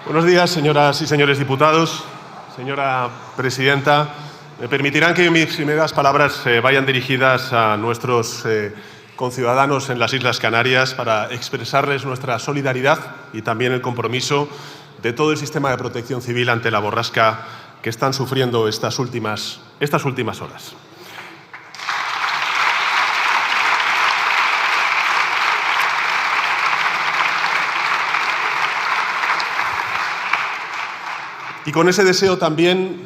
Buenos días, señoras y señores diputados. Señora presidenta, me permitirán que mis primeras palabras vayan dirigidas a nuestros conciudadanos en las Islas Canarias para expresarles nuestra solidaridad y también el compromiso de todo el sistema de protección civil ante la borrasca que están sufriendo estas últimas horas. Y con ese deseo también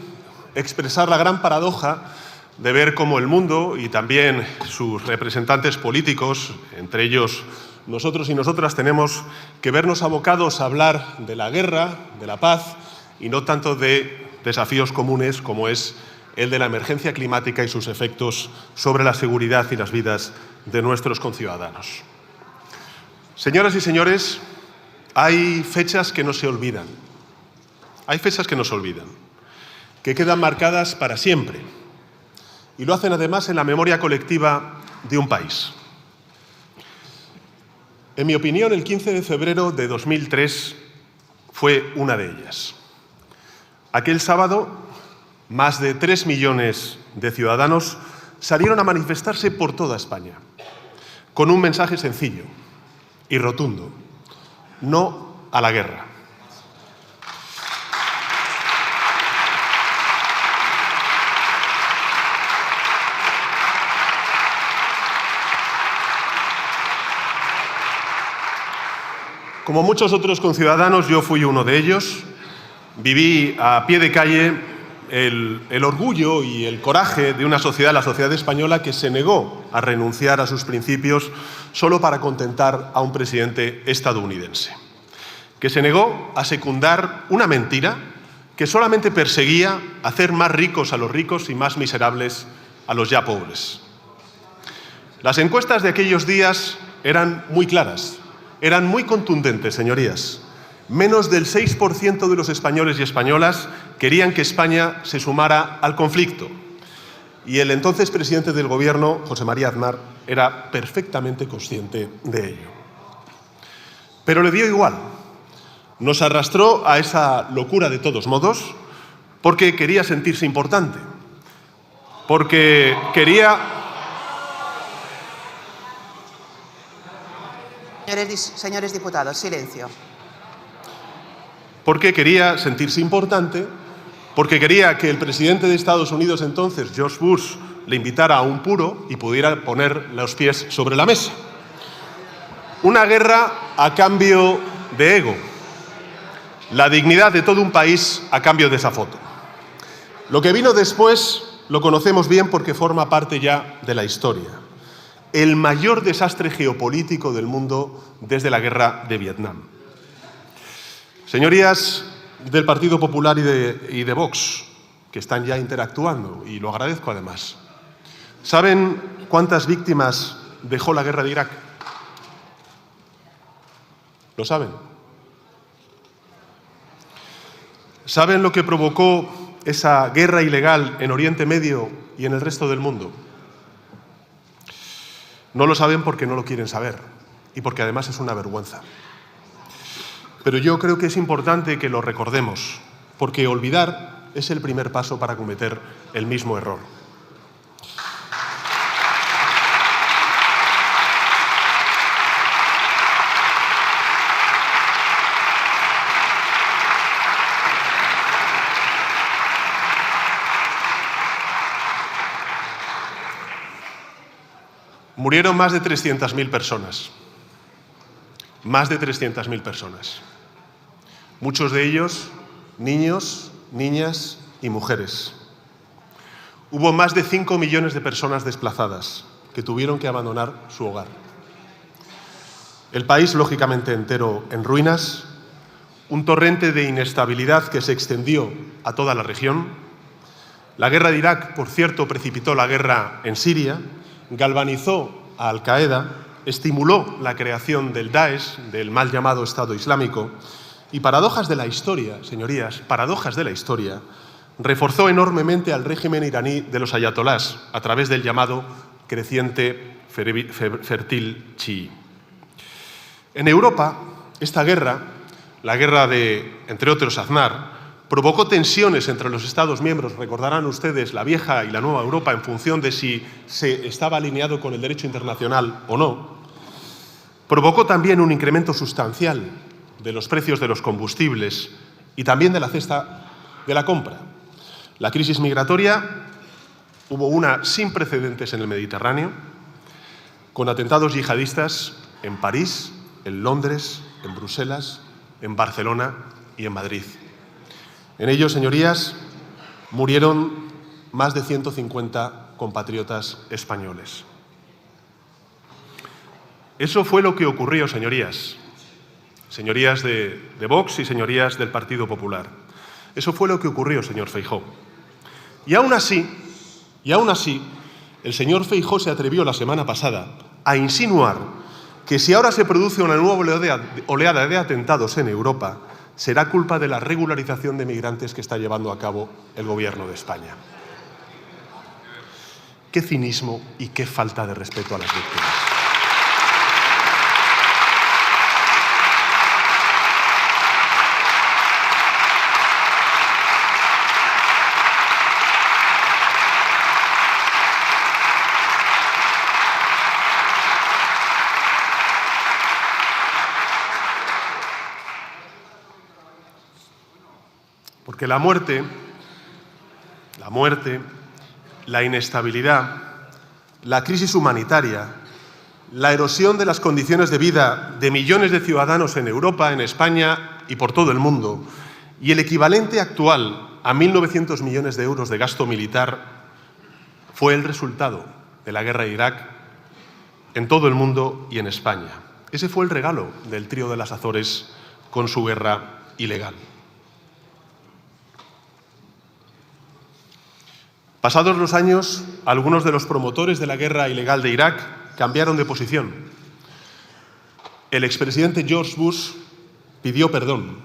expresar la gran paradoja de ver cómo el mundo y también sus representantes políticos, entre ellos nosotros y nosotras, tenemos que vernos abocados a hablar de la guerra, de la paz y no tanto de desafíos comunes como es el de la emergencia climática y sus efectos sobre la seguridad y las vidas de nuestros conciudadanos. Señoras y señores, hay fechas que no se olvidan. Hay fechas que no se olvidan, que quedan marcadas para siempre y lo hacen además en la memoria colectiva de un país. En mi opinión, el 15 de febrero de 2003 fue una de ellas. Aquel sábado, más de 3 millones de ciudadanos salieron a manifestarse por toda España, con un mensaje sencillo y rotundo: no a la guerra. Como muchos otros conciudadanos, yo fui uno de ellos. Viví a pie de calle el orgullo y el coraje de una sociedad, la sociedad española, que se negó a renunciar a sus principios solo para contentar a un presidente estadounidense, que se negó a secundar una mentira que solamente perseguía hacer más ricos a los ricos y más miserables a los ya pobres. Las encuestas de aquellos días eran muy claras. Eran muy contundentes, señorías. Menos del 6% de los españoles y españolas querían que España se sumara al conflicto. Y el entonces presidente del Gobierno, José María Aznar, era perfectamente consciente de ello. Pero le dio igual. Nos arrastró a esa locura de todos modos porque quería sentirse importante. Porque quería... Señores diputados, silencio. Porque quería sentirse importante, porque quería que el presidente de Estados Unidos entonces, George Bush, le invitara a un puro y pudiera poner los pies sobre la mesa. Una guerra a cambio de ego. La dignidad de todo un país a cambio de esa foto. Lo que vino después lo conocemos bien porque forma parte ya de la historia. El mayor desastre geopolítico del mundo desde la guerra de Vietnam. Señorías del Partido Popular y de Vox, que están ya interactuando, y lo agradezco además, ¿saben cuántas víctimas dejó la guerra de Irak? ¿Lo saben? ¿Saben lo que provocó esa guerra ilegal en Oriente Medio y en el resto del mundo? No lo saben porque no lo quieren saber y porque además es una vergüenza. Pero yo creo que es importante que lo recordemos, porque olvidar es el primer paso para cometer el mismo error. Murieron más de 300.000 personas. Más de 300.000 personas. Muchos de ellos niños, niñas y mujeres. Hubo más de 5 millones de personas desplazadas que tuvieron que abandonar su hogar. El país, lógicamente, entero en ruinas, un torrente de inestabilidad que se extendió a toda la región. La guerra de Irak, por cierto, precipitó la guerra en Siria, galvanizó a Al-Qaeda, estimuló la creación del Daesh, del mal llamado Estado Islámico, y paradojas de la historia, señorías, paradojas de la historia, reforzó enormemente al régimen iraní de los ayatolás a través del llamado creciente fértil chií. En Europa, esta guerra la guerra de, entre otros, Aznar, provocó tensiones entre los Estados miembros, recordarán ustedes, la vieja y la nueva Europa, en función de si se estaba alineado con el derecho internacional o no, provocó también un incremento sustancial de los precios de los combustibles y también de la cesta de la compra. La crisis migratoria, hubo una sin precedentes en el Mediterráneo, con atentados yihadistas en París, en Londres, en Bruselas, en Barcelona y en Madrid. En ellos, señorías, murieron más de 150 compatriotas españoles. Eso fue lo que ocurrió, señorías. Señorías de Vox y señorías del Partido Popular. Eso fue lo que ocurrió, señor Feijóo. Y aún así, el señor Feijóo se atrevió la semana pasada a insinuar que si ahora se produce una nueva oleada de atentados en Europa, será culpa de la regularización de migrantes que está llevando a cabo el Gobierno de España. Qué cinismo y qué falta de respeto a las víctimas. Porque la muerte, la inestabilidad, la crisis humanitaria, la erosión de las condiciones de vida de millones de ciudadanos en Europa, en España y por todo el mundo, y el equivalente actual a 1.900 millones de euros de gasto militar, fue el resultado de la guerra de Irak en todo el mundo y en España. Ese fue el regalo del trío de las Azores con su guerra ilegal. Pasados los años, algunos de los promotores de la guerra ilegal de Irak cambiaron de posición. El expresidente George Bush pidió perdón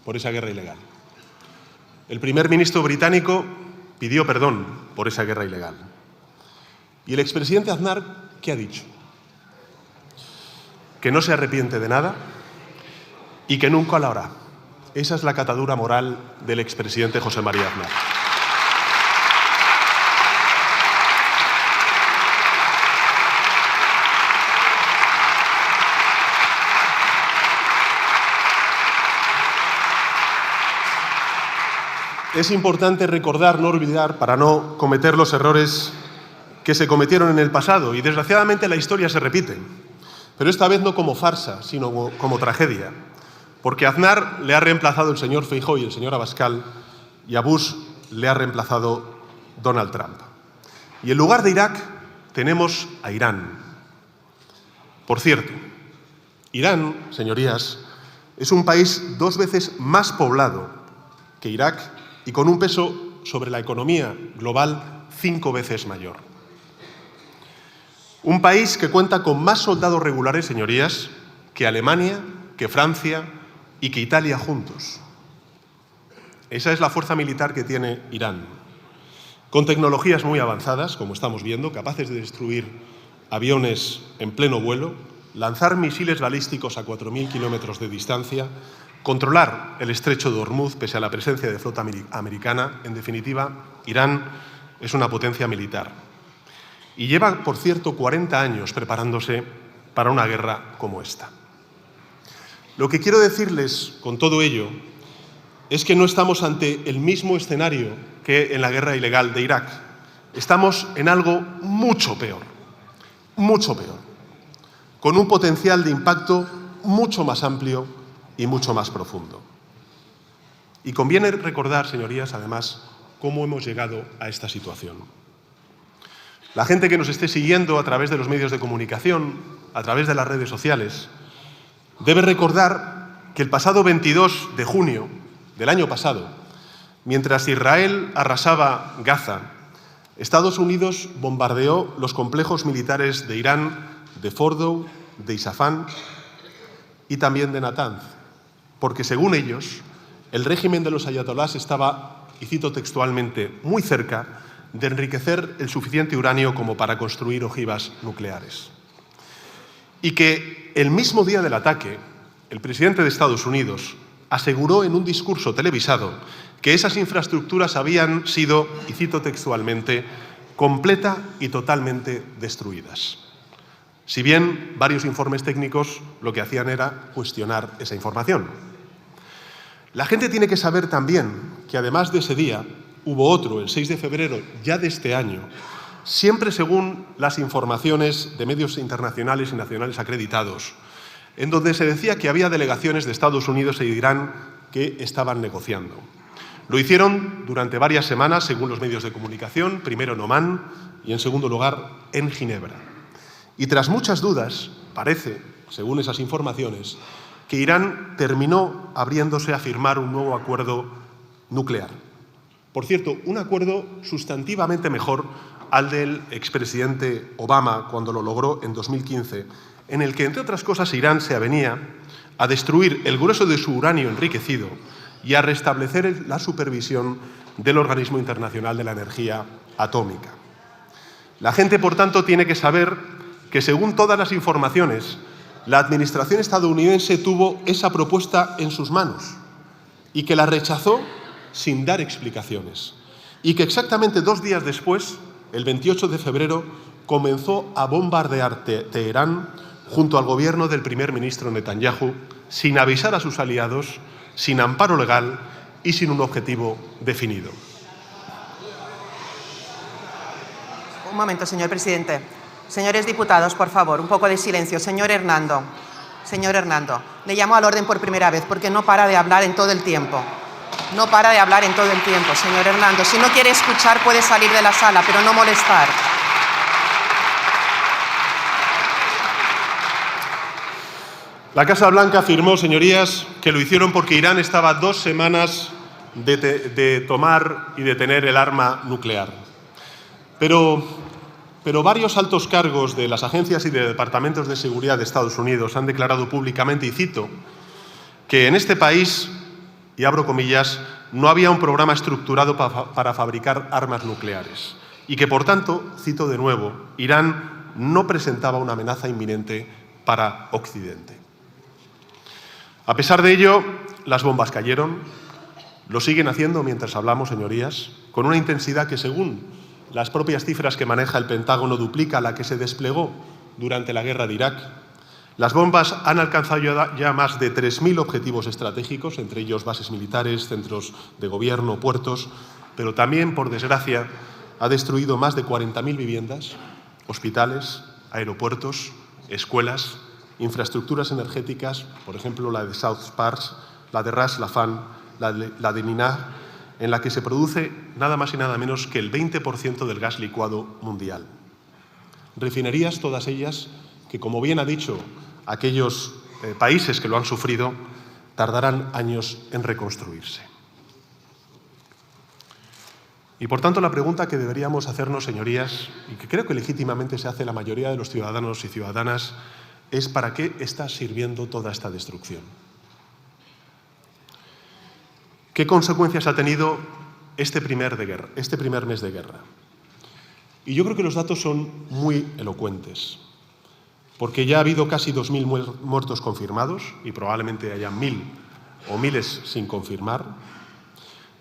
por esa guerra ilegal. El primer ministro británico pidió perdón por esa guerra ilegal. Y el expresidente Aznar, ¿qué ha dicho? Que no se arrepiente de nada y que nunca lo hará. Esa es la catadura moral del expresidente José María Aznar. Es importante recordar, no olvidar, para no cometer los errores que se cometieron en el pasado. Y desgraciadamente la historia se repite, pero esta vez no como farsa, sino como tragedia. Porque a Aznar le ha reemplazado el señor Feijóo y el señor Abascal, y a Bush le ha reemplazado Donald Trump. Y en lugar de Irak tenemos a Irán. Por cierto, Irán, señorías, es un país 2 veces más poblado que Irak y con un peso sobre la economía global 5 veces mayor. Un país que cuenta con más soldados regulares, señorías, que Alemania, que Francia y que Italia juntos. Esa es la fuerza militar que tiene Irán, con tecnologías muy avanzadas, como estamos viendo, capaces de destruir aviones en pleno vuelo, lanzar misiles balísticos a 4.000 kilómetros de distancia, controlar el estrecho de Hormuz pese a la presencia de flota americana. En definitiva, Irán es una potencia militar. Y lleva, por cierto, 40 años preparándose para una guerra como esta. Lo que quiero decirles con todo ello es que no estamos ante el mismo escenario que en la guerra ilegal de Irak. Estamos en algo mucho peor, con un potencial de impacto mucho más amplio y mucho más profundo. Y conviene recordar, señorías, además, cómo hemos llegado a esta situación. La gente que nos esté siguiendo a través de los medios de comunicación, a través de las redes sociales, debe recordar que el pasado 22 de junio del año pasado, mientras Israel arrasaba Gaza, Estados Unidos bombardeó los complejos militares de Irán, de Fordow, de Isfahán y también de Natanz, porque según ellos, el régimen de los ayatolás estaba, y cito textualmente, muy cerca de enriquecer el suficiente uranio como para construir ojivas nucleares. Y que el mismo día del ataque, el presidente de Estados Unidos aseguró en un discurso televisado que esas infraestructuras habían sido, y cito textualmente, completa y totalmente destruidas. Si bien varios informes técnicos lo que hacían era cuestionar esa información. La gente tiene que saber también que además de ese día hubo otro, el 6 de febrero ya de este año, siempre según las informaciones de medios internacionales y nacionales acreditados, en donde se decía que había delegaciones de Estados Unidos e Irán que estaban negociando. Lo hicieron durante varias semanas, según los medios de comunicación, primero en Omán y, en segundo lugar, en Ginebra. Y tras muchas dudas, parece, según esas informaciones, que Irán terminó abriéndose a firmar un nuevo acuerdo nuclear. Por cierto, un acuerdo sustantivamente mejor al del expresidente Obama cuando lo logró en 2015, en el que, entre otras cosas, Irán se avenía a destruir el grueso de su uranio enriquecido y a restablecer la supervisión del Organismo Internacional de la Energía Atómica. La gente, por tanto, tiene que saber que, según todas las informaciones, la administración estadounidense tuvo esa propuesta en sus manos y que la rechazó sin dar explicaciones, y que exactamente 2 días después, el 28 de febrero, comenzó a bombardear Teherán junto al gobierno del primer ministro Netanyahu, sin avisar a sus aliados, sin amparo legal y sin un objetivo definido. Un momento, señor presidente. Señores diputados, por favor, un poco de silencio. Señor Hernando, le llamo al orden por primera vez porque no para de hablar en todo el tiempo. No para de hablar en todo el tiempo, señor Hernando. Si no quiere escuchar, puede salir de la sala, pero no molestar. La Casa Blanca afirmó, señorías, que lo hicieron porque Irán estaba a 2 semanas de tomar y de tener el arma nuclear. Pero varios altos cargos de las agencias y de departamentos de seguridad de Estados Unidos han declarado públicamente, y cito, que en este país, y abro comillas, no había un programa estructurado para fabricar armas nucleares y que, por tanto, cito de nuevo, Irán no presentaba una amenaza inminente para Occidente. A pesar de ello, las bombas cayeron, lo siguen haciendo mientras hablamos, señorías, con una intensidad que, según las propias cifras que maneja el Pentágono, duplica la que se desplegó durante la guerra de Irak. Las bombas han alcanzado ya más de 3.000 objetivos estratégicos, entre ellos bases militares, centros de gobierno, puertos, pero también, por desgracia, ha destruido más de 40.000 viviendas, hospitales, aeropuertos, escuelas, infraestructuras energéticas, por ejemplo, la de South Pars, la de Ras Laffan, la de Ninah, en la que se produce nada más y nada menos que el 20% del gas licuado mundial. Refinerías, todas ellas, que, como bien ha dicho aquellos países que lo han sufrido, tardarán años en reconstruirse. Y, por tanto, la pregunta que deberíamos hacernos, señorías, y que creo que legítimamente se hace la mayoría de los ciudadanos y ciudadanas, es ¿para qué está sirviendo toda esta destrucción? ¿Qué consecuencias ha tenido este primer mes de guerra? Y yo creo que los datos son muy elocuentes, porque ya ha habido casi 2.000 muertos confirmados y probablemente haya 1.000 o miles sin confirmar,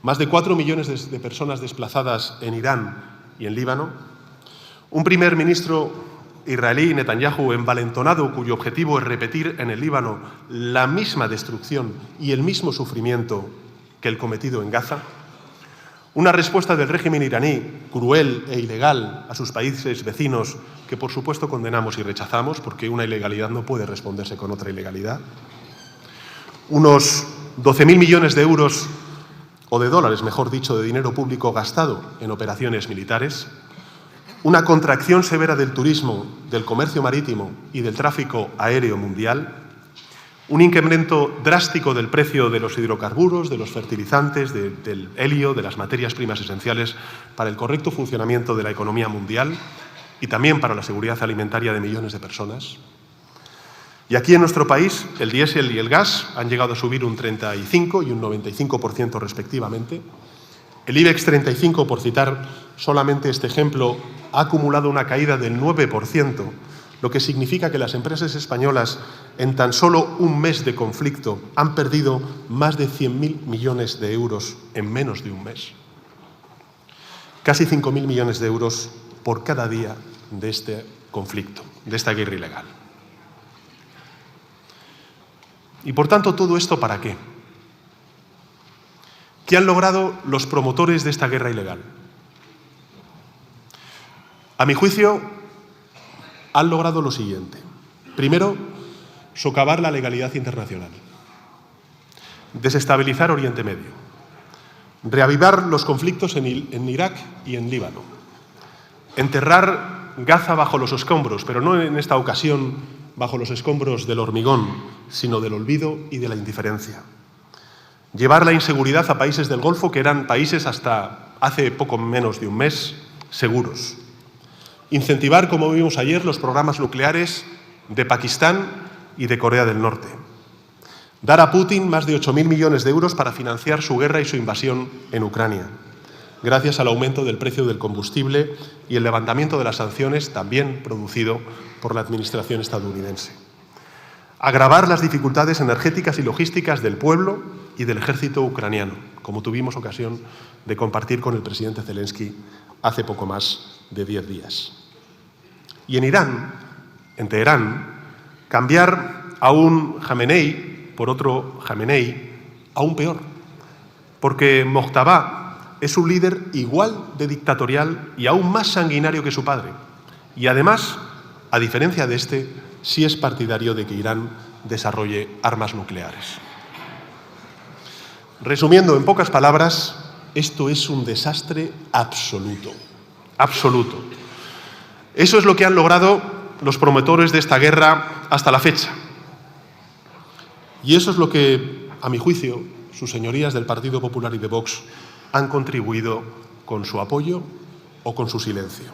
más de 4 millones de personas desplazadas en Irán y en Líbano, un primer ministro israelí, Netanyahu, envalentonado, cuyo objetivo es repetir en el Líbano la misma destrucción y el mismo sufrimiento que el cometido en Gaza, una respuesta del régimen iraní cruel e ilegal a sus países vecinos que, por supuesto, condenamos y rechazamos, porque una ilegalidad no puede responderse con otra ilegalidad, unos 12.000 millones de euros, o de dólares, mejor dicho, de dinero público gastado en operaciones militares, una contracción severa del turismo, del comercio marítimo y del tráfico aéreo mundial, un incremento drástico del precio de los hidrocarburos, de los fertilizantes, del helio, de las materias primas esenciales para el correcto funcionamiento de la economía mundial y también para la seguridad alimentaria de millones de personas. Y aquí en nuestro país, el diésel y el gas han llegado a subir un 35 y un 95% respectivamente. El IBEX 35, por citar solamente este ejemplo, ha acumulado una caída del 9%, lo que significa que las empresas españolas en tan solo un mes de conflicto han perdido más de 100.000 millones de euros en menos de un mes. Casi 5.000 millones de euros por cada día de este conflicto, de esta guerra ilegal. Y por tanto, ¿todo esto para qué? ¿Qué han logrado los promotores de esta guerra ilegal? A mi juicio, han logrado lo siguiente. Primero, socavar la legalidad internacional, desestabilizar Oriente Medio, reavivar los conflictos en Irak y en Líbano, enterrar Gaza bajo los escombros, pero no en esta ocasión bajo los escombros del hormigón, sino del olvido y de la indiferencia. Llevar la inseguridad a países del Golfo que eran países hasta hace poco menos de un mes seguros. Incentivar, como vimos ayer, los programas nucleares de Pakistán y de Corea del Norte. Dar a Putin más de 8.000 millones de euros para financiar su guerra y su invasión en Ucrania, gracias al aumento del precio del combustible y el levantamiento de las sanciones, también producido por la administración estadounidense. Agravar las dificultades energéticas y logísticas del pueblo y del ejército ucraniano, como tuvimos ocasión de compartir con el presidente Zelensky hace poco más de 10 días. Y en Irán, en Teherán, cambiar a un Jamenei por otro Jamenei aún peor, porque Mojtaba es un líder igual de dictatorial y aún más sanguinario que su padre. Y además, a diferencia de este, sí es partidario de que Irán desarrolle armas nucleares. Resumiendo en pocas palabras, esto es un desastre absoluto. Absoluto. Eso es lo que han logrado los promotores de esta guerra hasta la fecha. Y eso es lo que, a mi juicio, sus señorías del Partido Popular y de Vox han contribuido con su apoyo o con su silencio.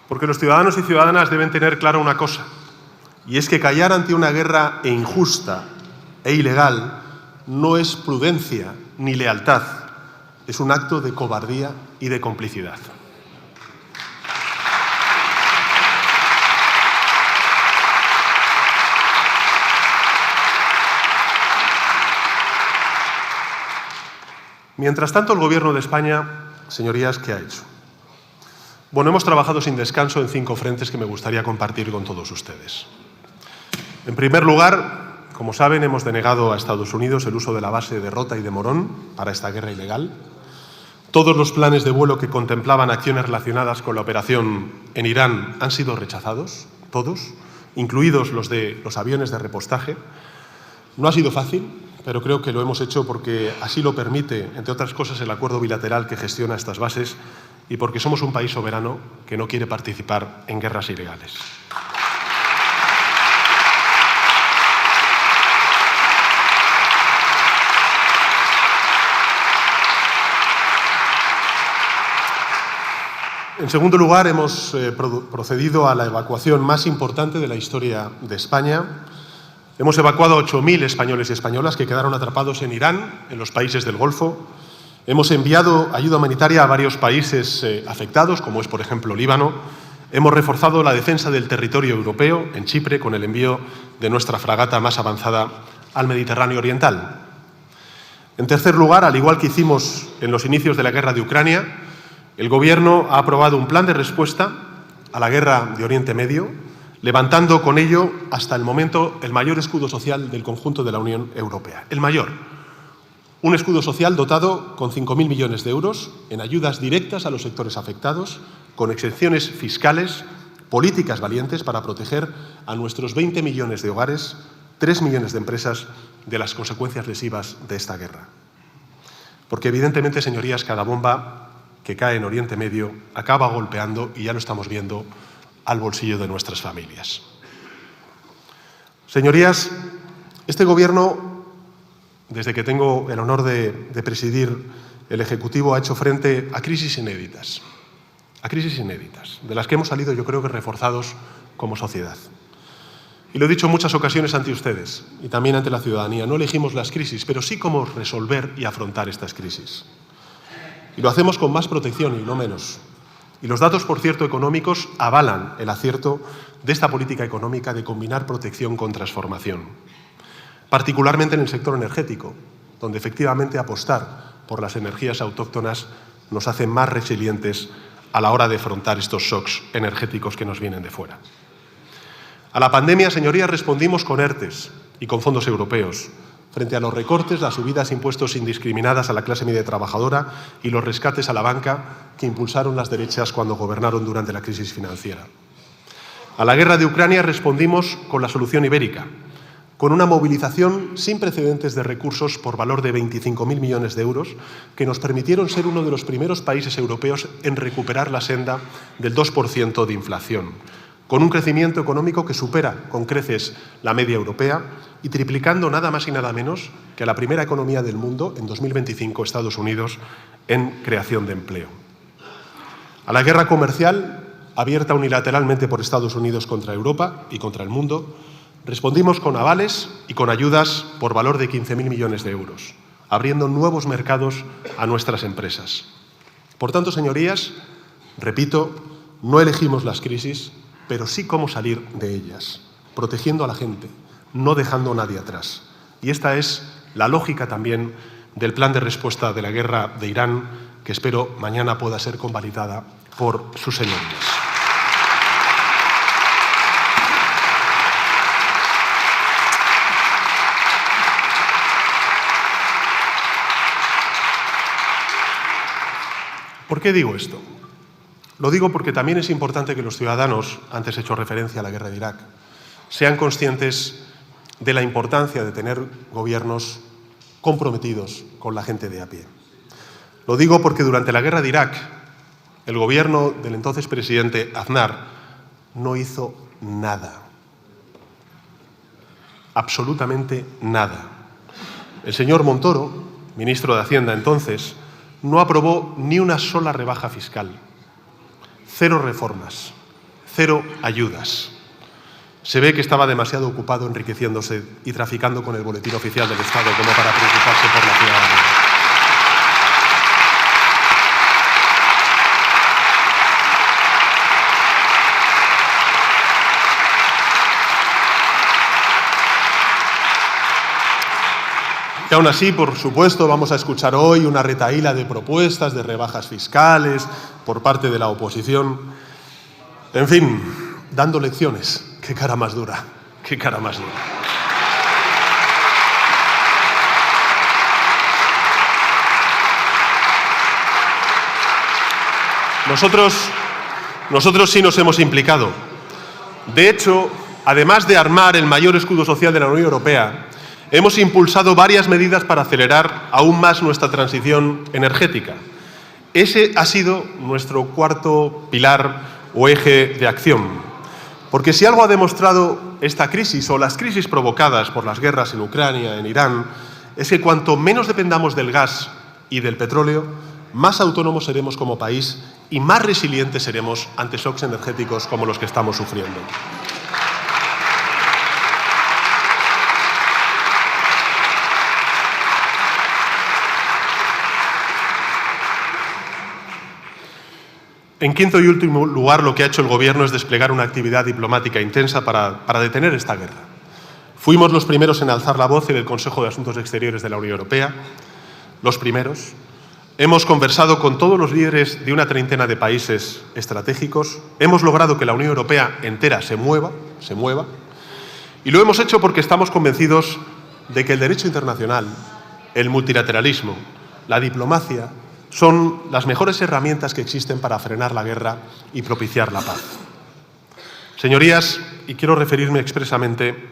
Porque los ciudadanos y ciudadanas deben tener clara una cosa, y es que callar ante una guerra injusta e ilegal no es prudencia ni lealtad, es un acto de cobardía y de complicidad. Mientras tanto, el Gobierno de España, señorías, ¿qué ha hecho? Bueno, hemos trabajado sin descanso en 5 frentes que me gustaría compartir con todos ustedes. En primer lugar, como saben, hemos denegado a Estados Unidos el uso de la base de Rota y de Morón para esta guerra ilegal. Todos los planes de vuelo que contemplaban acciones relacionadas con la operación en Irán han sido rechazados, todos, incluidos los de los aviones de repostaje. No ha sido fácil, pero creo que lo hemos hecho porque así lo permite, entre otras cosas, el acuerdo bilateral que gestiona estas bases y porque somos un país soberano que no quiere participar en guerras ilegales. En segundo lugar, hemos procedido a la evacuación más importante de la historia de España. Hemos evacuado a 8.000 españoles y españolas que quedaron atrapados en Irán, en los países del Golfo. Hemos enviado ayuda humanitaria a varios países afectados, como es, por ejemplo, Líbano. Hemos reforzado la defensa del territorio europeo en Chipre con el envío de nuestra fragata más avanzada al Mediterráneo Oriental. En tercer lugar, al igual que hicimos en los inicios de la guerra de Ucrania, el Gobierno ha aprobado un plan de respuesta a la guerra de Oriente Medio, levantando con ello, hasta el momento, el mayor escudo social del conjunto de la Unión Europea. El mayor. Un escudo social dotado con 5.000 millones de euros en ayudas directas a los sectores afectados, con exenciones fiscales, políticas valientes para proteger a nuestros 20 millones de hogares, 3 millones de empresas de las consecuencias lesivas de esta guerra. Porque evidentemente, señorías, cada bomba que cae en Oriente Medio acaba golpeando, y ya lo estamos viendo, al bolsillo de nuestras familias. Señorías, este Gobierno, desde que tengo el honor de presidir el Ejecutivo, ha hecho frente a crisis inéditas. a crisis inéditas, de las que hemos salido yo creo que reforzados como sociedad. Y lo he dicho en muchas ocasiones ante ustedes y también ante la ciudadanía, no elegimos las crisis, pero sí cómo resolver y afrontar estas crisis. Y lo hacemos con más protección y no menos. Y los datos, por cierto, económicos avalan el acierto de esta política económica de combinar protección con transformación, particularmente en el sector energético, donde efectivamente apostar por las energías autóctonas nos hace más resilientes a la hora de afrontar estos shocks energéticos que nos vienen de fuera. A la pandemia, señorías, respondimos con ERTEs y con fondos europeos, frente a los recortes, las subidas de impuestos indiscriminadas a la clase media trabajadora y los rescates a la banca que impulsaron las derechas cuando gobernaron durante la crisis financiera. A la guerra de Ucrania respondimos con la solución ibérica, con una movilización sin precedentes de recursos por valor de 25.000 millones de euros que nos permitieron ser uno de los primeros países europeos en recuperar la senda del 2% de inflación, con un crecimiento económico que supera con creces la media europea y triplicando nada más y nada menos que a la primera economía del mundo en 2025, Estados Unidos, en creación de empleo. A la guerra comercial, abierta unilateralmente por Estados Unidos contra Europa y contra el mundo, respondimos con avales y con ayudas por valor de 15.000 millones de euros, abriendo nuevos mercados a nuestras empresas. Por tanto, señorías, repito, no elegimos las crisis, pero sí cómo salir de ellas, protegiendo a la gente, no dejando a nadie atrás. Y esta es la lógica también del plan de respuesta de la guerra de Irán, que espero mañana pueda ser convalidada por sus señorías. ¿Por qué digo esto? Lo digo porque también es importante que los ciudadanos, antes he hecho referencia a la guerra de Irak, sean conscientes de la importancia de tener gobiernos comprometidos con la gente de a pie. Lo digo porque durante la guerra de Irak, el gobierno del entonces presidente Aznar no hizo nada, absolutamente nada. El señor Montoro, ministro de Hacienda entonces, no aprobó ni una sola rebaja fiscal. 0 reformas, 0 ayudas. Se ve que estaba demasiado ocupado enriqueciéndose y traficando con el boletín oficial del Estado como para preocuparse por la ciudadanía. Y aún así, por supuesto, vamos a escuchar hoy una retahíla de propuestas de rebajas fiscales por parte de la oposición. En fin, dando lecciones. Qué cara más dura, qué cara más dura. Nosotros sí nos hemos implicado. De hecho, además de armar el mayor escudo social de la Unión Europea, hemos impulsado varias medidas para acelerar aún más nuestra transición energética. Ese ha sido nuestro cuarto pilar o eje de acción. Porque si algo ha demostrado esta crisis o las crisis provocadas por las guerras en Ucrania, en Irán, es que cuanto menos dependamos del gas y del petróleo, más autónomos seremos como país y más resilientes seremos ante shocks energéticos como los que estamos sufriendo. En quinto y último lugar, lo que ha hecho el Gobierno es desplegar una actividad diplomática intensa para detener esta guerra. Fuimos los primeros en alzar la voz en el Consejo de Asuntos Exteriores de la Unión Europea, los primeros. Hemos conversado con todos los líderes de una treintena de países estratégicos. Hemos logrado que la Unión Europea entera se mueva. Y lo hemos hecho porque estamos convencidos de que el derecho internacional, el multilateralismo, la diplomacia, son las mejores herramientas que existen para frenar la guerra y propiciar la paz. Señorías, y quiero referirme expresamente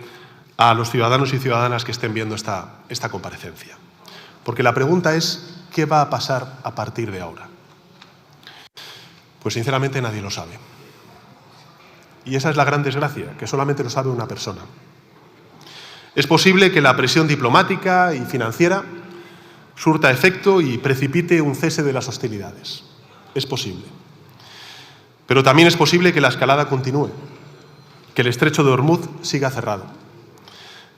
a los ciudadanos y ciudadanas que estén viendo esta comparecencia, porque la pregunta es, ¿qué va a pasar a partir de ahora? Pues sinceramente nadie lo sabe. Y esa es la gran desgracia, que solamente lo sabe una persona. Es posible que la presión diplomática y financiera surta efecto y precipite un cese de las hostilidades. Es posible. Pero también es posible que la escalada continúe, que el estrecho de Ormuz siga cerrado,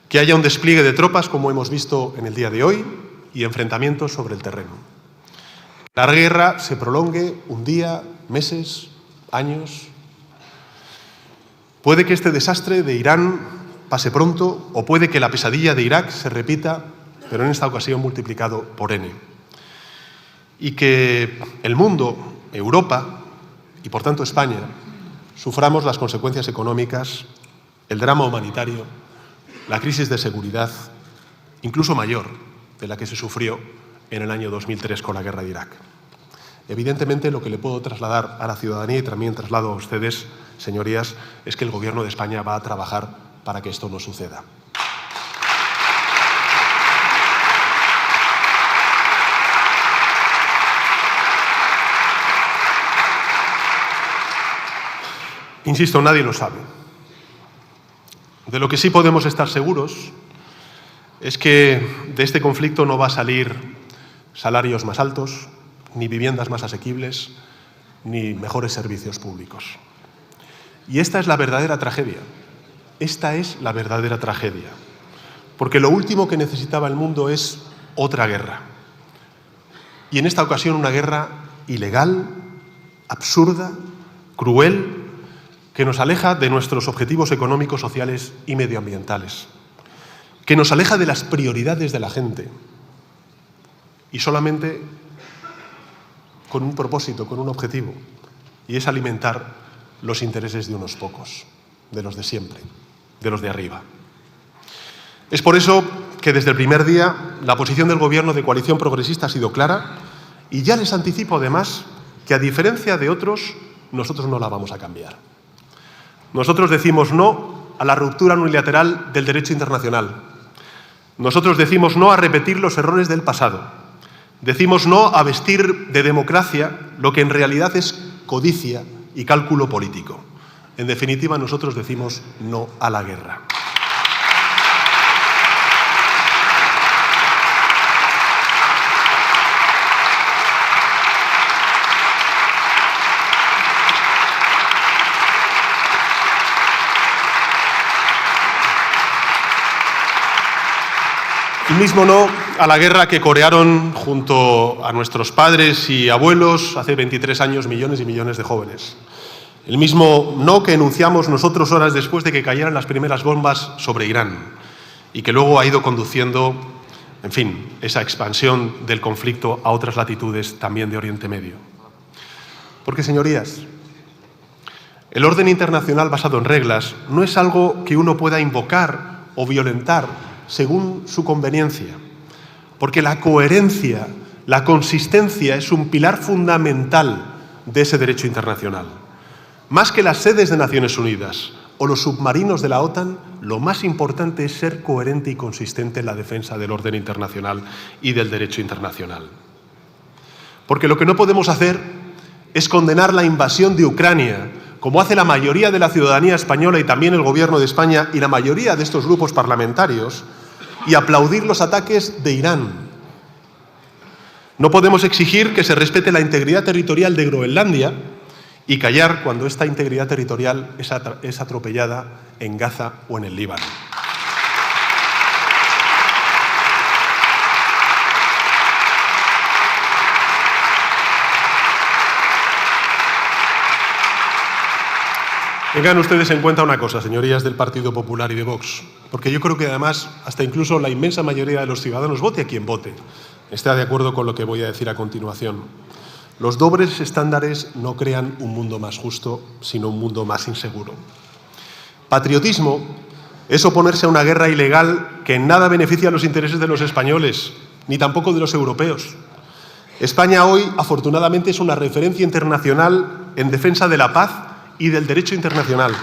que haya un despliegue de tropas como hemos visto en el día de hoy y enfrentamientos sobre el terreno. La guerra se prolongue un día, meses, años. Puede que este desastre de Irán pase pronto o puede que la pesadilla de Irak se repita, pero en esta ocasión multiplicado por N. Y que el mundo, Europa y por tanto España, suframos las consecuencias económicas, el drama humanitario, la crisis de seguridad, incluso mayor de la que se sufrió en el año 2003 con la guerra de Irak. Evidentemente, lo que le puedo trasladar a la ciudadanía y también traslado a ustedes, señorías, es que el Gobierno de España va a trabajar para que esto no suceda. Insisto, nadie lo sabe. De lo que sí podemos estar seguros es que de este conflicto no va a salir salarios más altos, ni viviendas más asequibles, ni mejores servicios públicos. Y esta es la verdadera tragedia. Esta es la verdadera tragedia. Porque lo último que necesitaba el mundo es otra guerra. Y en esta ocasión una guerra ilegal, absurda, cruel, que nos aleja de nuestros objetivos económicos, sociales y medioambientales, que nos aleja de las prioridades de la gente y solamente con un propósito, con un objetivo, y es alimentar los intereses de unos pocos, de los de siempre, de los de arriba. Es por eso que desde el primer día la posición del Gobierno de coalición progresista ha sido clara y ya les anticipo además que a diferencia de otros, nosotros no la vamos a cambiar. Nosotros decimos no a la ruptura unilateral del derecho internacional. Nosotros decimos no a repetir los errores del pasado. Decimos no a vestir de democracia lo que en realidad es codicia y cálculo político. En definitiva, nosotros decimos no a la guerra. El mismo no a la guerra que corearon junto a nuestros padres y abuelos hace 23 años millones y millones de jóvenes. El mismo no que enunciamos nosotros horas después de que cayeran las primeras bombas sobre Irán y que luego ha ido conduciendo, en fin, esa expansión del conflicto a otras latitudes también de Oriente Medio. Porque, señorías, el orden internacional basado en reglas no es algo que uno pueda invocar o violentar según su conveniencia, porque la coherencia, la consistencia es un pilar fundamental de ese derecho internacional. Más que las sedes de Naciones Unidas o los submarinos de la OTAN, lo más importante es ser coherente y consistente en la defensa del orden internacional y del derecho internacional. Porque lo que no podemos hacer es condenar la invasión de Ucrania, como hace la mayoría de la ciudadanía española y también el Gobierno de España y la mayoría de estos grupos parlamentarios, y aplaudir los ataques de Irán. No podemos exigir que se respete la integridad territorial de Groenlandia y callar cuando esta integridad territorial es atropellada en Gaza o en el Líbano. Tengan ustedes en cuenta una cosa, señorías del Partido Popular y de Vox, porque yo creo que además hasta incluso la inmensa mayoría de los ciudadanos, vote a quien vote, está de acuerdo con lo que voy a decir a continuación. Los dobles estándares no crean un mundo más justo, sino un mundo más inseguro. Patriotismo es oponerse a una guerra ilegal que en nada beneficia a los intereses de los españoles, ni tampoco de los europeos. España hoy, afortunadamente, es una referencia internacional en defensa de la paz y del derecho internacional.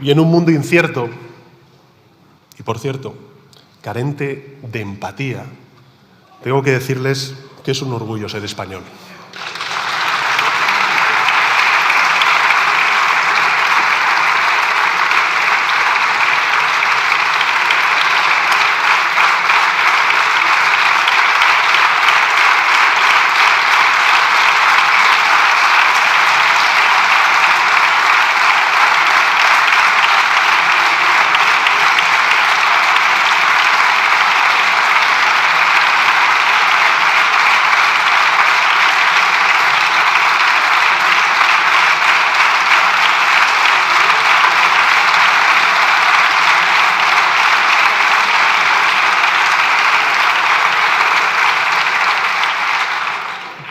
Y en un mundo incierto, y por cierto, carente de empatía, tengo que decirles que es un orgullo ser español.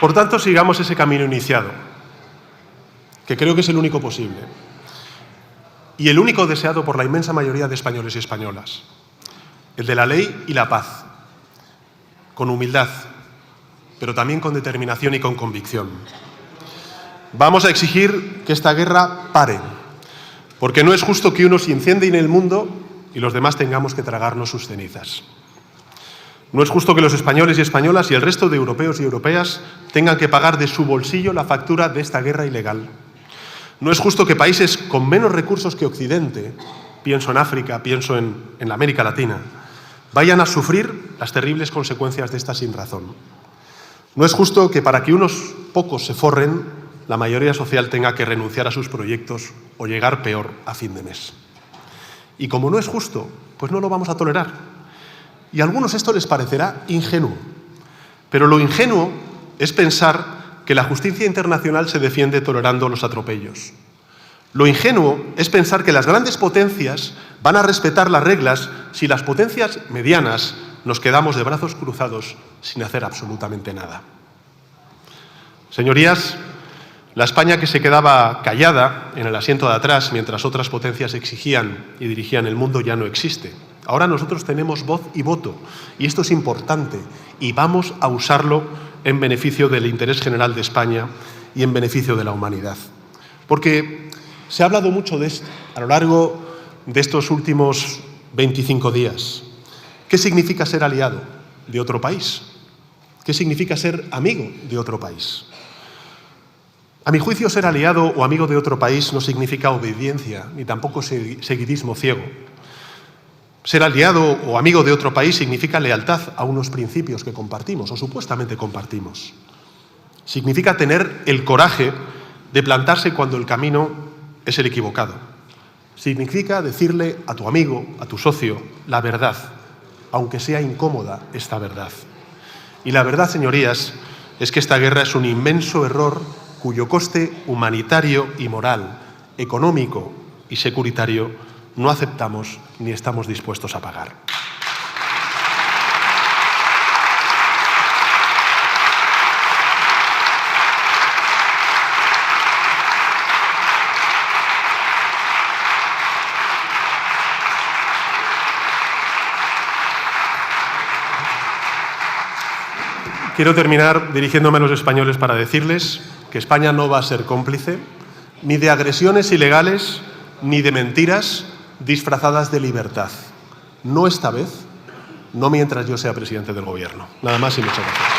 Por tanto, sigamos ese camino iniciado, que creo que es el único posible y el único deseado por la inmensa mayoría de españoles y españolas, el de la ley y la paz, con humildad, pero también con determinación y con convicción. Vamos a exigir que esta guerra pare, porque no es justo que unos incendien el mundo y los demás tengamos que tragarnos sus cenizas. No es justo que los españoles y españolas y el resto de europeos y europeas tengan que pagar de su bolsillo la factura de esta guerra ilegal. No es justo que países con menos recursos que Occidente, pienso en África, pienso en la América Latina, vayan a sufrir las terribles consecuencias de esta sinrazón. No es justo que para que unos pocos se forren, la mayoría social tenga que renunciar a sus proyectos o llegar peor a fin de mes. Y como no es justo, pues no lo vamos a tolerar. Y a algunos esto les parecerá ingenuo, pero lo ingenuo es pensar que la justicia internacional se defiende tolerando los atropellos. Lo ingenuo es pensar que las grandes potencias van a respetar las reglas si las potencias medianas nos quedamos de brazos cruzados sin hacer absolutamente nada. Señorías, la España que se quedaba callada en el asiento de atrás mientras otras potencias exigían y dirigían el mundo ya no existe. Ahora nosotros tenemos voz y voto, y esto es importante, y vamos a usarlo en beneficio del interés general de España y en beneficio de la humanidad. Porque se ha hablado mucho de esto a lo largo de estos últimos 25 días. ¿Qué significa ser aliado de otro país? ¿Qué significa ser amigo de otro país? A mi juicio, ser aliado o amigo de otro país no significa obediencia, ni tampoco seguidismo ciego. Ser aliado o amigo de otro país significa lealtad a unos principios que compartimos, o supuestamente compartimos. Significa tener el coraje de plantarse cuando el camino es el equivocado. Significa decirle a tu amigo, a tu socio, la verdad, aunque sea incómoda esta verdad. Y la verdad, señorías, es que esta guerra es un inmenso error cuyo coste humanitario y moral, económico y securitario no aceptamos ni estamos dispuestos a pagar. Quiero terminar dirigiéndome a los españoles para decirles que España no va a ser cómplice ni de agresiones ilegales ni de mentiras disfrazadas de libertad. No esta vez, no mientras yo sea presidente del Gobierno. Nada más y muchas gracias.